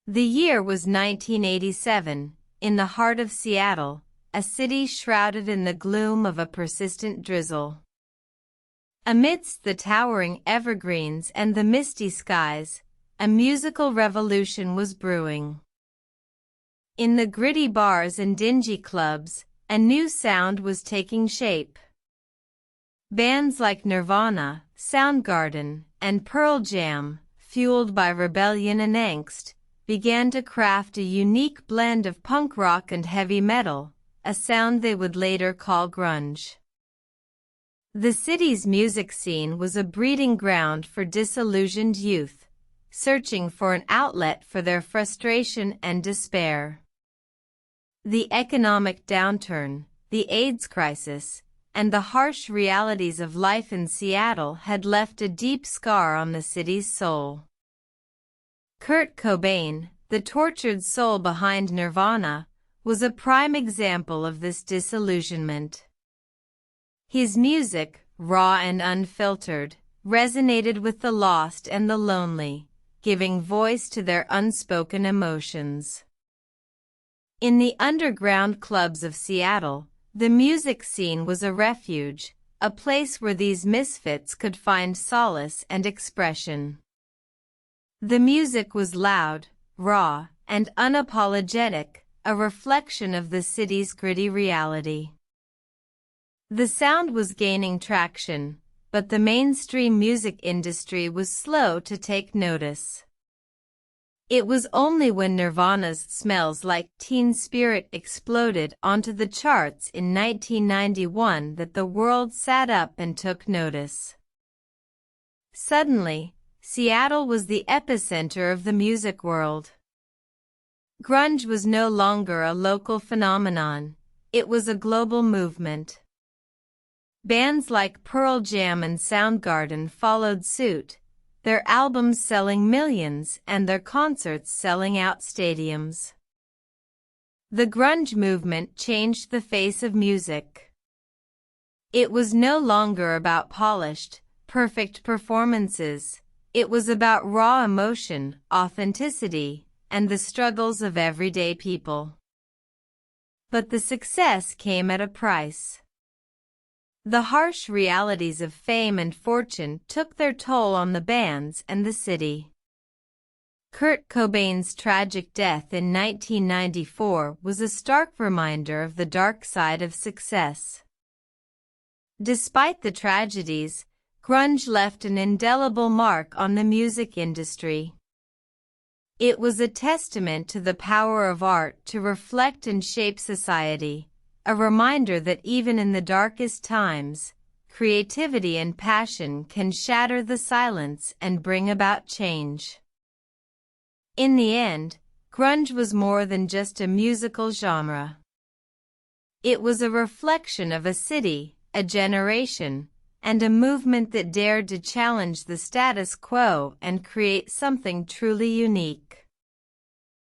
The year was 1987, in the heart of Seattle, a city shrouded in the gloom of a persistent drizzle. Amidst the towering evergreens and the misty skies, a musical revolution was brewing. In the gritty bars and dingy clubs, a new sound was taking shape. Bands like Nirvana, Soundgarden, and Pearl Jam, fueled by rebellion and angst, began to craft a unique blend of punk rock and heavy metal, a sound they would later call grunge. The city's music scene was a breeding ground for disillusioned youth, searching for an outlet for their frustration and despair. The economic downturn, the AIDS crisis, and the harsh realities of life in Seattle had left a deep scar on the city's soul. Kurt Cobain, the tortured soul behind Nirvana, was a prime example of this disillusionment. His music, raw and unfiltered, resonated with the lost and the lonely, giving voice to their unspoken emotions. In the underground clubs of Seattle, the music scene was a refuge, a place where these misfits could find solace and expression. The music was loud, raw, and unapologetic, a reflection of the city's gritty reality. The sound was gaining traction, but the mainstream music industry was slow to take notice. It was only when Nirvana's Smells Like Teen Spirit exploded onto the charts in 1991 that the world sat up and took notice. Suddenly, Seattle was the epicenter of the music world. Grunge was no longer a local phenomenon, it was a global movement. Bands like Pearl Jam and Soundgarden followed suit, their albums selling millions and their concerts selling out stadiums. The grunge movement changed the face of music. It was no longer about polished, perfect performances. It was about raw emotion, authenticity, and the struggles of everyday people. But the success came at a price. The harsh realities of fame and fortune took their toll on the bands and the city. Kurt Cobain's tragic death in 1994 was a stark reminder of the dark side of success. Despite the tragedies, grunge left an indelible mark on the music industry. It was a testament to the power of art to reflect and shape society, a reminder that even in the darkest times, creativity and passion can shatter the silence and bring about change. In the end, grunge was more than just a musical genre. It was a reflection of a city, a generation, and a movement that dared to challenge the status quo and create something truly unique.